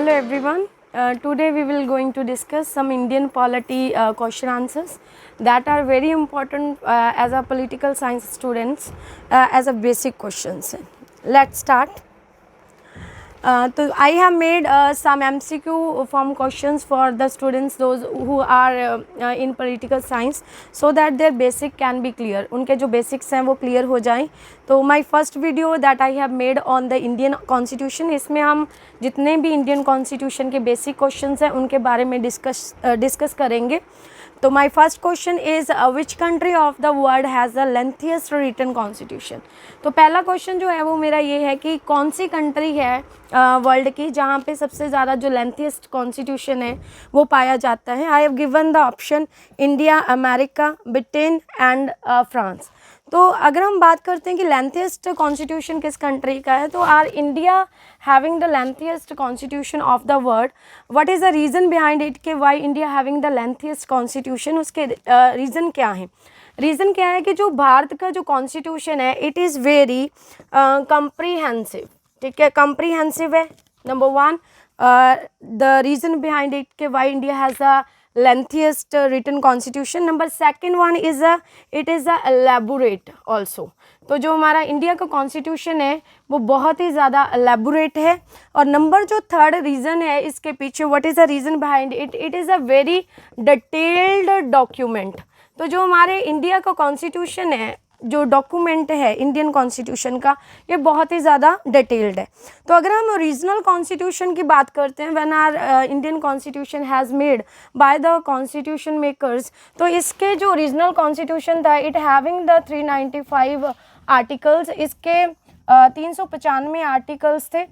Hello everyone. Today we will going to discuss some Indian polity question answers that are very important as a political science students as a basic questions. Let's start. So I have made some MCQ form questions for the students those who are in political science so that their basic can be clear. उनके जो basics हैं वो clear हो जाएं. तो my first video that I have made on the Indian Constitution, इसमें हम जितने भी Indian Constitution के basic questions हैं उनके बारे में discuss करेंगे. तो my first question is which country of the world has the lengthiest written constitution. तो पहला क्वेश्चन जो है वो मेरा ये है कि कौन सी कंट्री है वर्ल्ड की जहाँ पे सबसे ज़्यादा जो लेंथीएस्ट कॉन्स्टिट्यूशन है वो पाया जाता है. I have given the option India, America, Britain and France. तो अगर हम बात करते हैं कि लेंथीएस्ट कॉन्स्टिट्यूशन किस कंट्री का है, तो are India having the lengthiest constitution of the world. What is the reason behind it कि why India having the lengthiest constitution. उसके रीज़न क्या है? रीज़न क्या है कि जो भारत का जो कॉन्स्टिट्यूशन है इट इज़ वेरी कंप्रीहेंसिव. ठीक है, कंप्रीहेंसिव है number one. The reason behind it कि why India has a lengthiest written constitution. Number second one is it is a elaborate also. तो जो हमारा इंडिया का कॉन्स्टिट्यूशन है वो बहुत ही ज़्यादा एलेबोरेट है. और नंबर जो थर्ड रीज़न है इसके पीछे, what is the reason behind it, it is a very detailed document. तो जो हमारे इंडिया का कॉन्स्टिट्यूशन है, जो डॉक्यूमेंट है इंडियन कॉन्स्टिट्यूशन का, ये बहुत ही ज़्यादा डिटेल्ड है. तो अगर हम रीजनल कॉन्स्टिट्यूशन की बात करते हैं, when our Indian constitution has made by the constitution makers, तो इसके जो रीजनल कॉन्स्टिट्यूशन था इट हैविंग द 395 आर्टिकल्स. इसके 395 आर्टिकल्स थे.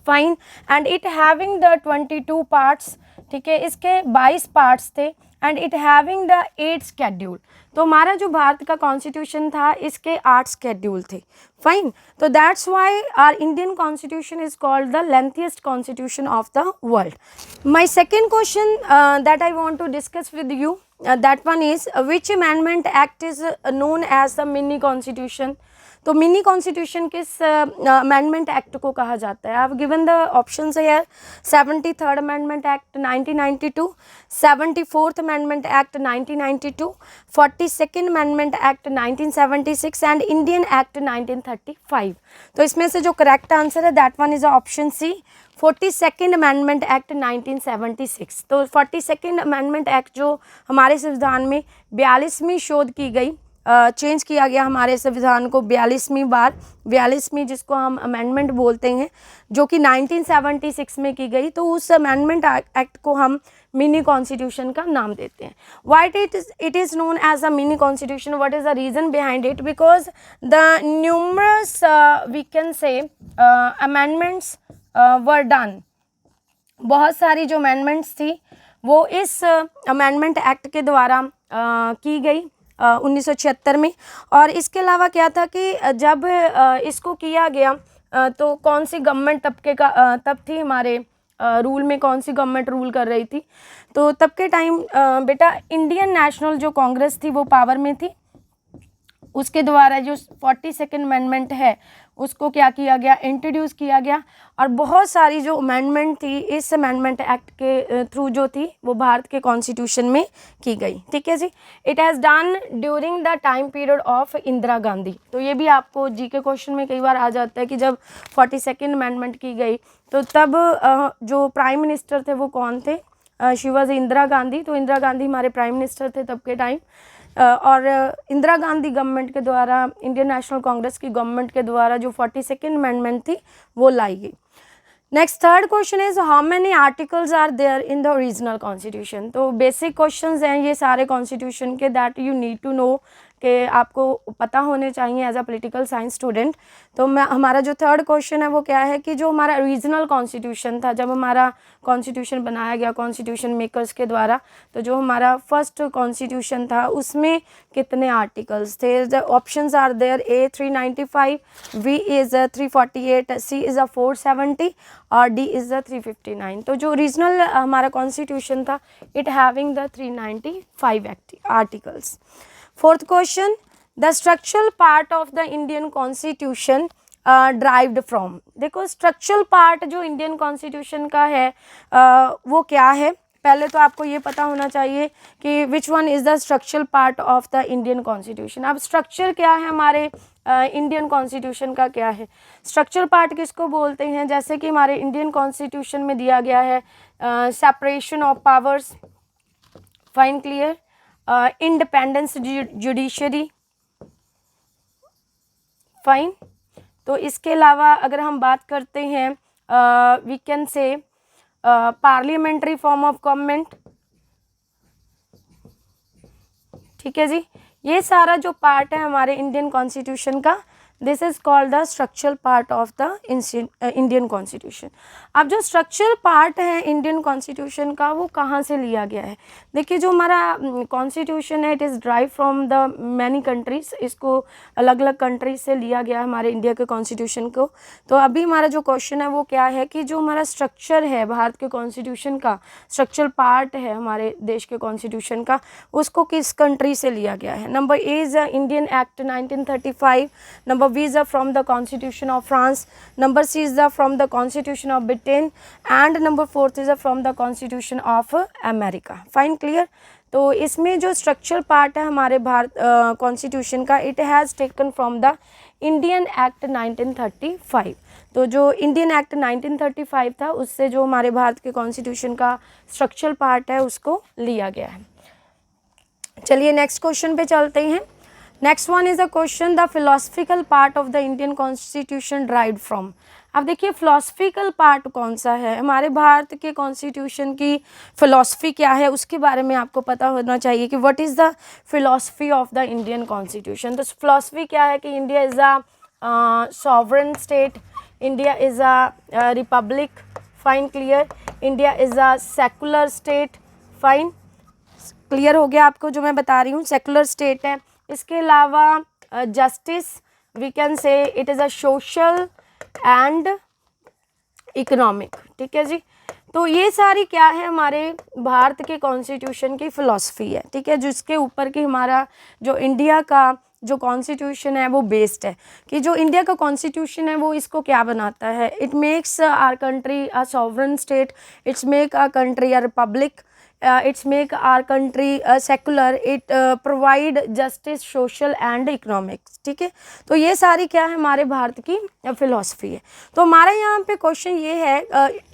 Fine. And it having the 22 parts. ठीक है, इसके 22 पार्ट्स थे. And it having the 8 schedule. तो हमारा जो भारत का कॉन्स्टिट्यूशन था इसके 8 स्केड्यूल थे. फाइन. तो that's why our Indian constitution is called the lengthiest constitution of the world. My second question that I want to discuss with you, that one is which amendment act is known as the mini constitution. तो mini constitution किस amendment act को कहा जाता है? I have given the options here. 73rd amendment act 1992, 74th amendment act 1992, 42nd amendment act 1976 and Indian act 1935. तो इसमें से जो करेक्ट आंसर है that one is option C, 42nd amendment act 1976. तो 42nd अमेंडमेंट एक्ट जो हमारे संविधान में 42वीं शोध की गई, चेंज किया गया हमारे संविधान को 42वीं बार, 42वीं जिसको हम अमेंडमेंट बोलते हैं, जो कि 1976 में की गई. तो उस अमेंडमेंट एक्ट को हम मिनी कॉन्स्टिट्यूशन का नाम देते हैं. Why it is known as a mini constitution? What is the reason behind it? Because the numerous we can say amendments were done. बहुत सारी जो अमेंडमेंट्स थी वो इस अमेंडमेंट एक्ट के द्वारा की गई 1976 में. और इसके अलावा क्या था कि जब इसको किया गया तो कौन सी गवर्नमेंट तब थी हमारे रूल में, कौन सी गवर्नमेंट रूल कर रही थी? तो तब के टाइम बेटा इंडियन नेशनल जो कांग्रेस थी वो पावर में थी. उसके द्वारा जो 42nd अमेंडमेंट है उसको क्या किया गया, इंट्रोड्यूस किया गया. और बहुत सारी जो अमेंडमेंट थी इस अमेंडमेंट एक्ट के थ्रू जो थी वो भारत के कॉन्स्टिट्यूशन में की गई. ठीक है जी. It has done during the time period of Indira Gandhi. तो ये भी आपको जी के क्वेश्चन में कई बार आ जाता है कि जब 42nd अमेंडमेंट की गई तो तब जो प्राइम मिनिस्टर थे वो कौन थे? She was Indira Gandhi. तो इंदिरा गांधी हमारे प्राइम मिनिस्टर थे तब के टाइम. और इंदिरा गांधी गवर्नमेंट के द्वारा, इंडियन नेशनल कांग्रेस की गवर्नमेंट के द्वारा जो 42nd अमेंडमेंट थी वो लाई गई. Next third question is how many articles are there in the regional constitution. तो बेसिक क्वेश्चंस हैं ये सारे कॉन्स्टिट्यूशन के, that you need to know कि आपको पता होने चाहिए as a political science student. तो हमारा जो थर्ड क्वेश्चन है वो क्या है कि जो हमारा रीजनल कॉन्स्टिट्यूशन था, जब हमारा कॉन्स्टिट्यूशन बनाया गया कॉन्स्टिट्यूशन मेकर्स के द्वारा, तो जो हमारा फर्स्ट कॉन्स्टिट्यूशन था उसमें कितने आर्टिकल्स थे? The options are there. A 395, B is 348, C is 470 और डी इज़ 359. तो जो रीजनल हमारा कॉन्स्टिट्यूशन था it having the 395 articles. Fourth question, the structural part of the Indian Constitution derived from. देखो स्ट्रक्चरल पार्ट जो Indian constitution का है वो क्या है, पहले तो आपको ये पता होना चाहिए कि which one is the structural part of the Indian constitution. अब स्ट्रक्चर क्या है हमारे इंडियन कॉन्स्टिट्यूशन का, क्या है स्ट्रक्चरल पार्ट, किसको बोलते हैं, जैसे कि हमारे इंडियन कॉन्स्टिट्यूशन में दिया गया है separation of powers, fine clear, independence judiciary, fine. तो इसके अलावा अगर हम बात करते हैं we can say parliamentary form of government, ठीक है जी। ये सारा जो पार्ट है हमारे इंडियन कॉन्स्टिट्यूशन का, this is called the structural part of the Indian constitution. अब जो स्ट्रक्चरल पार्ट है इंडियन कॉन्स्टिट्यूशन का वो कहाँ से लिया गया है, देखिए जो हमारा कॉन्स्टिट्यूशन है it is drive from the many countries, इसको अलग अलग कंट्रीज से लिया गया है हमारे इंडिया के कॉन्स्टिट्यूशन को। तो अभी हमारा जो क्वेश्चन है वो क्या है कि जो हमारा स्ट्रक्चर है भारत के कॉन्स्टिट्यूशन का, स्ट्रक्चरल पार्ट है हमारे देश के कॉन्स्टिट्यूशन का, उसको किस कंट्री से लिया गया है। Number A is Indian act 1935, number B is from the Constitution of France, number C is from the Constitution of Britain, and number 4th is from the Constitution of America. Fine, clear? तो इसमें जो structural part है हमारे Bharat constitution का, it has taken from the Indian act 1935। तो जो Indian act 1935 था उससे जो हमारे भारत के कॉन्स्टिट्यूशन का स्ट्रक्चरल पार्ट है उसको लिया गया है। चलिए नेक्स्ट क्वेश्चन पे चलते हैं। Next one is a question, the philosophical part of the Indian constitution derived from. अब देखिए फिलोसफिकल पार्ट कौन सा है, हमारे भारत के कॉन्स्टिट्यूशन की फिलोसफी क्या है उसके बारे में आपको पता होना चाहिए कि what is the philosophy of the Indian constitution. तो फिलोसफी क्या है कि India is a sovereign state, India is a republic, fine clear, India is a secular state, fine clear हो गया आपको जो मैं बता रही हूँ, सेकुलर स्टेट है। इसके अलावा justice we can say it is a social and economic, ठीक है जी। तो ये सारी क्या है हमारे भारत के कॉन्स्टिट्यूशन की फ़िलॉसफी है, ठीक है, जिसके ऊपर कि हमारा जो इंडिया का जो कॉन्स्टिट्यूशन है वो बेस्ड है। कि जो इंडिया का कॉन्स्टिट्यूशन है वो इसको क्या बनाता है, it makes our country a sovereign state, it's make our country a republic, it's make our country secular, it provide justice, social and economics, ठीक है। तो ये सारी क्या है हमारे भारत की फिलॉसफी है। तो हमारा यहाँ पे क्वेश्चन ये है,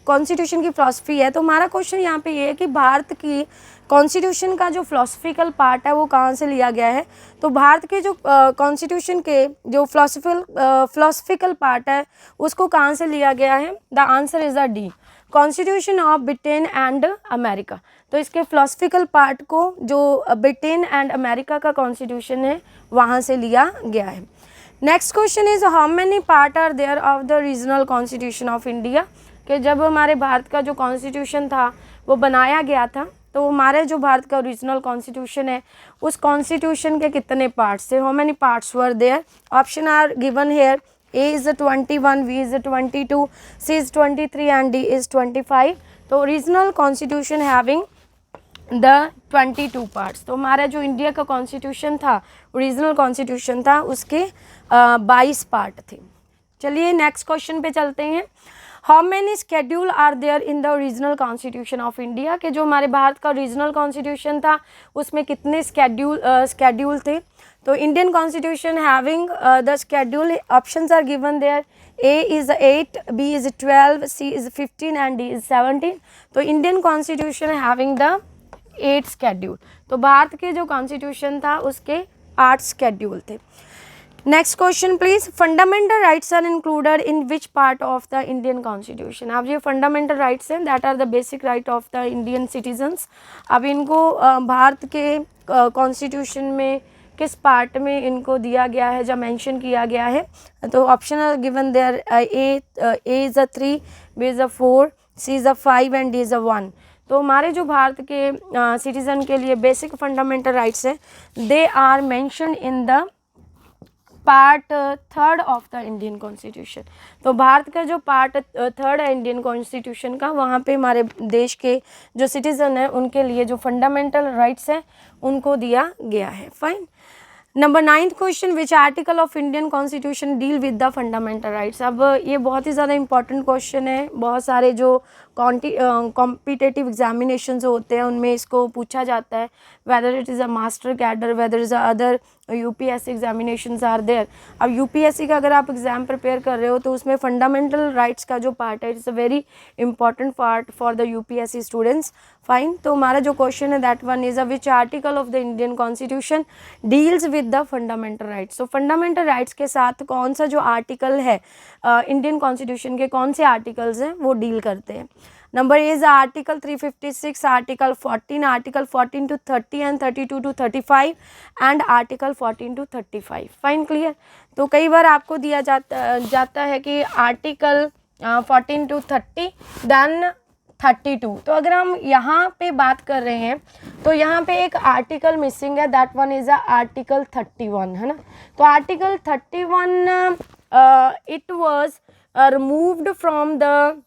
कॉन्स्टिट्यूशन की फिलॉसफी है, तो हमारा क्वेश्चन यहाँ पे ये है कि भारत की कॉन्स्टिट्यूशन का जो फिलोसफिकल पार्ट है वो कहाँ से लिया गया है। तो भारत के जो कॉन्स्टिट्यूशन के जो फिलोसफिकल पार्ट है उसको कहाँ से लिया गया है, the answer is a D, constitution of Britain and America. तो इसके फिलोसफिकल पार्ट को जो ब्रिटेन एंड अमेरिका का कॉन्स्टिट्यूशन है वहाँ से लिया गया है। Next question is how many part are there of the regional constitution of India. कि जब हमारे भारत का जो कॉन्स्टिट्यूशन था वो बनाया गया था तो हमारे जो भारत का ओरिजिनल कॉन्स्टिट्यूशन है उस कॉन्स्टिट्यूशन के कितने पार्ट्स थे, how many parts were there. Option are given here, A is 21, B is 22, C is 23 and D is 25। तो original constitution having the 22 parts. तो हमारा जो इंडिया का कॉन्स्टिट्यूशन था, ओरिजिनल कॉन्स्टिट्यूशन था, उसके 22 पार्ट थे। चलिए नेक्स्ट क्वेश्चन पे चलते हैं। How many schedule are there in the original constitution of India. के जो हमारे भारत का ओरिजिनल कॉन्स्टिट्यूशन था उसमें कितने स्केड्यूल थे। तो Indian constitution having the schedule, options are given there, A is 8, B is 12, C is 15 and D is 17। तो Indian constitution having the 8 schedule. तो भारत के जो कॉन्स्टिट्यूशन था उसके 8 स्केड्यूल थे। Next question please, fundamental rights are included in which part of the Indian constitution. अब ये fundamental rights हैं, that are the basic right of the Indian citizens. अब इनको भारत के कॉन्स्टिट्यूशन में किस पार्ट में इनको दिया गया है, जब मेंशन किया गया है। तो option are given there, A is a 3, B is a 4, C is a 5 and D is a 1। तो हमारे जो भारत के सिटीज़न के लिए बेसिक फंडामेंटल राइट्स हैं, they are mention in the part 3rd of the Indian constitution. तो भारत का जो पार्ट 3rd है इंडियन कॉन्स्टिट्यूशन का, वहाँ पे हमारे देश के जो सिटीज़न हैं उनके लिए जो फंडामेंटल राइट्स हैं उनको दिया गया है। Fine, number 9th question, which article of Indian constitution deal with the fundamental rights. अब ये बहुत ही ज़्यादा इंपॉर्टेंट क्वेश्चन है, बहुत सारे जो कॉम्पिटेटिव एग्जामिनेशंस होते हैं उनमें इसको पूछा जाता है, whether it is a master cadre, whether is a other UPSC examinations are there. अब यूपीएससी का अगर आप एग्ज़ाम प्रिपेयर कर रहे हो तो उसमें फंडामेंटल राइट्स का जो पार्ट है, it's a very important part for the UPSC students. Fine, तो हमारा जो क्वेश्चन है that one is a which article of the Indian constitution deals with the fundamental rights. तो फंडामेंटल राइट्स के साथ कौन सा जो आर्टिकल है इंडियन कॉन्स्टिट्यूशन के, कौन से आर्टिकल्स हैं वो डील करते हैं। Number is article 356, article 14, article 14 to 30 and 32 to 35 and article 14 to 35। Fine, clear. तो कई बार आपको दिया जाता है कि आर्टिकल 14 to 30 देन 32। तो अगर हम यहाँ पे बात कर रहे हैं तो यहाँ पे एक आर्टिकल मिसिंग है, दैट वन इज आर्टिकल 31, है ना। तो article 31 it was removed from the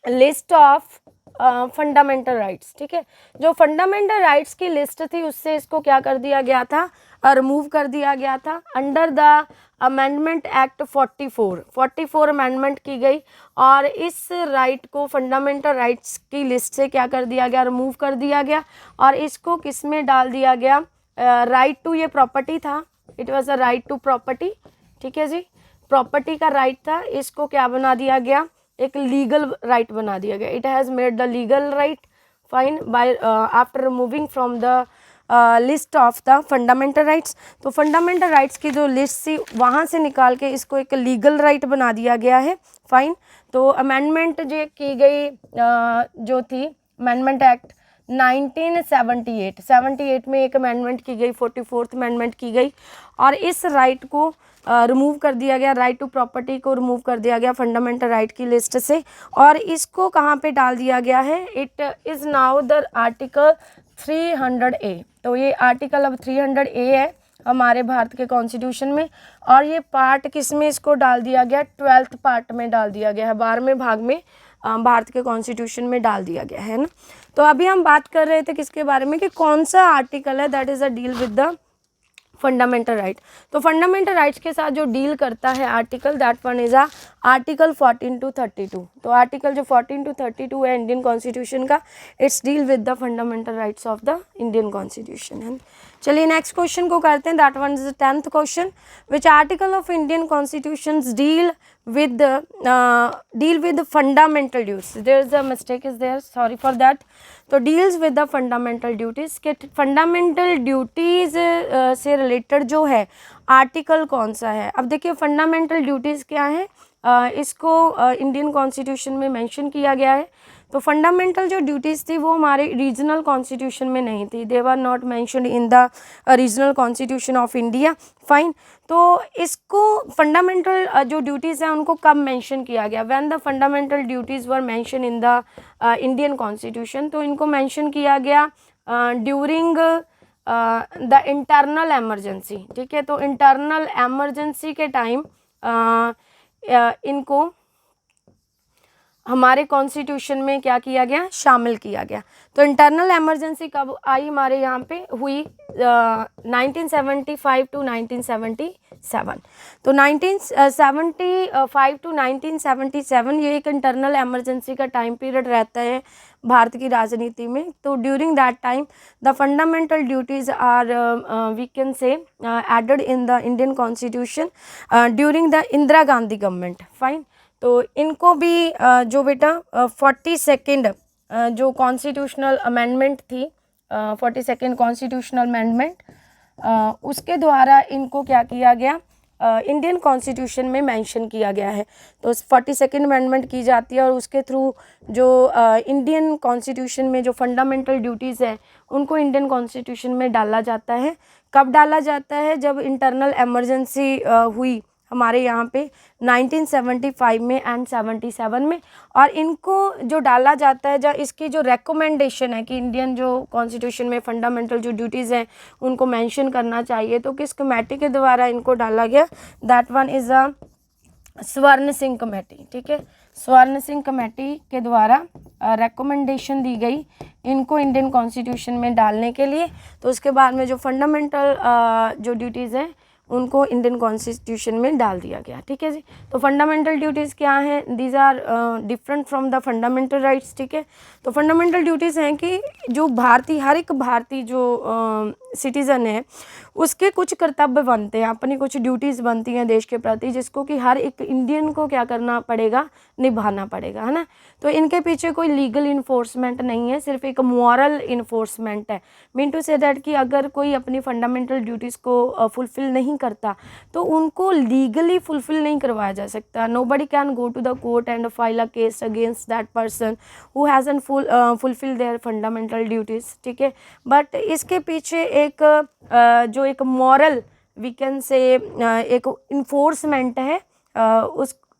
list of fundamental rights, ठीक है। जो फंडामेंटल राइट्स की लिस्ट थी उससे इसको क्या कर दिया गया था, रिमूव कर दिया गया था under the amendment act 44 amendment की गई और इस राइट को फंडामेंटल राइट्स की लिस्ट से क्या कर दिया गया, रिमूव कर दिया गया और इसको किस में डाल दिया गया, राइट टू, ये प्रॉपर्टी था, it was a right to property, ठीक है जी, प्रॉपर्टी का राइट था, इसको क्या बना दिया गया, एक लीगल राइट बना दिया गया। It has made the legal right, fine, by after removing from the list of the fundamental rights. तो फंडामेंटल राइट्स की जो लिस्ट थी वहाँ से निकाल के इसको एक लीगल राइट बना दिया गया है। फाइन, तो अमेंडमेंट जो की गई जो थी अमेंडमेंट एक्ट 1978 में एक अमेंडमेंट की गई, 44th अमेंडमेंट की गई और इस राइट को रिमूव कर दिया गया, राइट टू प्रॉपर्टी को रिमूव कर दिया गया फंडामेंटल राइट की लिस्ट से और इसको कहाँ पे डाल दिया गया है, it is now the article 300A। तो ये आर्टिकल अब 300A है हमारे भारत के कॉन्स्टिट्यूशन में और ये पार्ट किस में इसको डाल दिया गया, 12th पार्ट में डाल दिया गया है, 12वें भाग में भारत के कॉन्स्टिट्यूशन में डाल दिया गया है ना। तो अभी हम बात कर रहे थे किसके बारे में कि कौन सा आर्टिकल है that is a deal with the fundamental right. तो फंडामेंटल राइट्स के साथ जो डील करता है article, that one is article 14 to 32। तो आर्टिकल जो 14 to 32 है इंडियन कॉन्स्टिट्यूशन का, it's deal with the fundamental rights of the Indian constitution है। चलिए नेक्स्ट क्वेश्चन को करते हैं, that one is the 10th question, which article of Indian constitution deal with fundamental duties। there is a mistake is there, sorry for that। तो deals with the fundamental duties के fundamental duties से related जो है article कौन सा है। अब देखिए फंडामेंटल ड्यूटीज़ क्या है, इसको इंडियन कॉन्स्टिट्यूशन में मेंशन किया गया है। तो फंडामेंटल जो ड्यूटीज़ थी वो हमारे रीजनल कॉन्स्टिट्यूशन में नहीं थी, they were not mentioned in the regional constitution of India. Fine, तो इसको फंडामेंटल जो ड्यूटीज़ हैं उनको कब मेंशन किया गया, when the fundamental duties were mention in the Indian constitution. तो इनको मेंशन किया गया ड्यूरिंग द इंटरनल एमरजेंसी, ठीक है। तो इंटरनल एमरजेंसी के टाइम इनको हमारे कॉन्स्टिट्यूशन में क्या किया गया, शामिल किया गया। तो इंटरनल एमरजेंसी कब आई हमारे यहाँ पे हुई, 1975 to 1977। तो 1975 to 1977 ये एक इंटरनल एमरजेंसी का टाइम पीरियड रहता है भारत की राजनीति में। तो during that time the fundamental duties are we can say added in the Indian constitution during the Indira Gandhi government. Fine, तो इनको भी जो बेटा 42nd जो कॉन्स्टिट्यूशनल अमेंडमेंट थी, 42nd कॉन्स्टिट्यूशनल अमेंडमेंट, उसके द्वारा इनको क्या किया गया, इंडियन कॉन्स्टिट्यूशन में मेंशन किया गया है। तो 42nd अमेंडमेंट की जाती है और उसके थ्रू जो इंडियन कॉन्स्टिट्यूशन में जो फंडामेंटल ड्यूटीज़ है उनको इंडियन कॉन्स्टिट्यूशन में डाला जाता है। कब डाला जाता है, जब इंटरनल एमरजेंसी हुई हमारे यहाँ पे 1975 में एंड 77 में, और इनको जो डाला जाता है, जहाँ इसकी जो रेकमेंडेशन है कि इंडियन जो कॉन्स्टिट्यूशन में फंडामेंटल जो ड्यूटीज़ हैं उनको मेंशन करना चाहिए, तो किस कमेटी के द्वारा इनको डाला गया, दैट वन इज़ अ स्वर्ण सिंह कमेटी, ठीक है। स्वर्ण सिंह कमेटी के द्वारा रिकमेंडेशन दी गई इनको इंडियन कॉन्स्टिट्यूशन में डालने के लिए। तो उसके बाद में जो फंडामेंटल जो ड्यूटीज़ हैं उनको इंडियन कॉन्स्टिट्यूशन में डाल दिया गया। ठीक है जी। तो फंडामेंटल ड्यूटीज़ क्या हैं? These are different from the fundamental rights. ठीक है। तो फंडामेंटल ड्यूटीज़ हैं कि जो भारतीय, हर एक भारतीय जो सिटीज़न है उसके कुछ कर्तव्य बनते हैं, अपनी कुछ ड्यूटीज़ बनती हैं देश के प्रति, जिसको कि हर एक इंडियन को क्या करना पड़ेगा, निभाना पड़ेगा, है ना। तो इनके पीछे कोई लीगल इन्फोर्समेंट नहीं है, सिर्फ एक मॉरल इन्फोर्समेंट है। मीन टू से दैट कि अगर कोई अपनी फंडामेंटल ड्यूटीज़ को फुलफ़िल नहीं करता तो उनको लीगली फुलफ़िल नहीं करवाया जा सकता। Nobody can go to the court and file a case against that person who hasn't fulfil their fundamental duties. ठीक है। बट इसके पीछे एक जो एक मॉरल वी कैन से एक इन्फोर्समेंट है,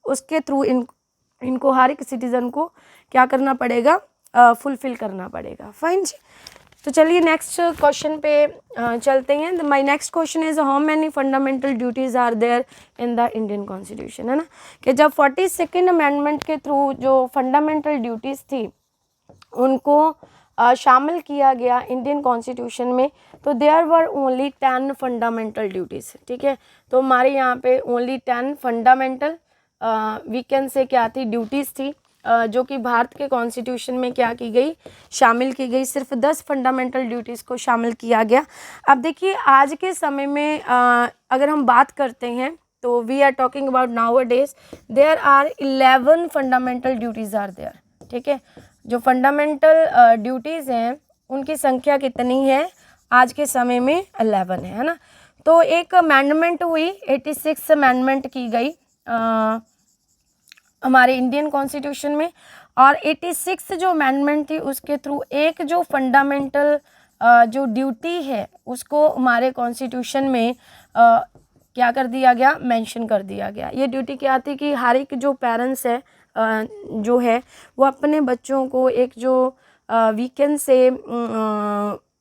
उसके थ्रू इनको हर एक सिटीज़न को क्या करना पड़ेगा, फुलफ़िल करना पड़ेगा। फाइन जी। तो चलिए नेक्स्ट क्वेश्चन पे चलते हैं। My next question is how many fundamental duties are there in the Indian constitution, है ना। कि जब 42nd अमेंडमेंट के थ्रू जो फंडामेंटल ड्यूटीज़ थी उनको शामिल किया गया इंडियन कॉन्स्टिट्यूशन में, तो there were only 10 fundamental duties. ठीक है। तो हमारे यहाँ पे ओनली 10 फंडामेंटल वी कैन से क्या थी, ड्यूटीज़ थी, जो कि भारत के कॉन्स्टिट्यूशन में क्या की गई, शामिल की गई। सिर्फ 10 फंडामेंटल ड्यूटीज़ को शामिल किया गया। अब देखिए आज के समय में अगर हम बात करते हैं तो we are talking about nowadays there are 11 fundamental duties are there. ठीक है। जो फंडामेंटल ड्यूटीज़ हैं उनकी संख्या कितनी है आज के समय में? 11 है ना। तो एक अमेंडमेंट हुई, 86 अमेंडमेंट की गई हमारे इंडियन कॉन्स्टिट्यूशन में, और 86 जो अमेंडमेंट थी उसके थ्रू एक जो फंडामेंटल जो ड्यूटी है उसको हमारे कॉन्स्टिट्यूशन में क्या कर दिया गया, मेंशन कर दिया गया। ये ड्यूटी क्या थी कि हर एक जो पेरेंट्स है जो है वो अपने बच्चों को एक जो वीकेंड से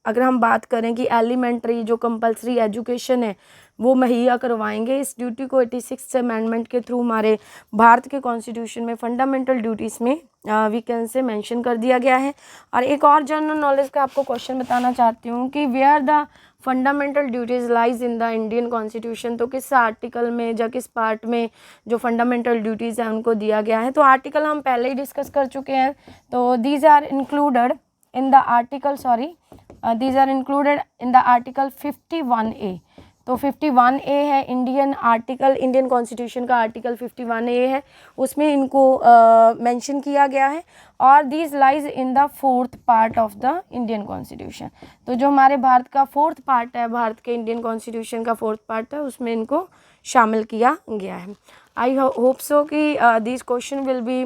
अगर हम बात करें कि एलिमेंट्री जो कंपलसरी एजुकेशन है वो मुहैया करवाएंगे। इस ड्यूटी को 86 अमेंडमेंट के थ्रू हमारे भारत के कॉन्स्टिट्यूशन में फंडामेंटल ड्यूटीज़ में वीकेंड से मेंशन कर दिया गया है। और एक और जनरल नॉलेज का आपको क्वेश्चन बताना चाहती हूँ कि where the fundamental duties lies in the Indian constitution, तो किस आर्टिकल में या किस पार्ट में जो फंडामेंटल ड्यूटीज़ हैं उनको दिया गया है। तो आर्टिकल हम पहले ही डिस्कस कर चुके हैं। तो these are included in the article these are included in the article 51A। तो 51A है इंडियन कॉन्स्टिट्यूशन का आर्टिकल 51A है, उसमें इनको मेंशन किया गया है। और these lies in the 4th part of the Indian constitution. तो जो हमारे भारत का 4th पार्ट है, भारत के इंडियन कॉन्स्टिट्यूशन का 4th पार्ट है, उसमें इनको शामिल किया गया है। आई होप सो कि this question will be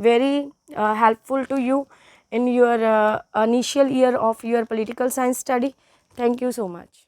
very helpful to you in your initial year of your political science study. Thank you so much.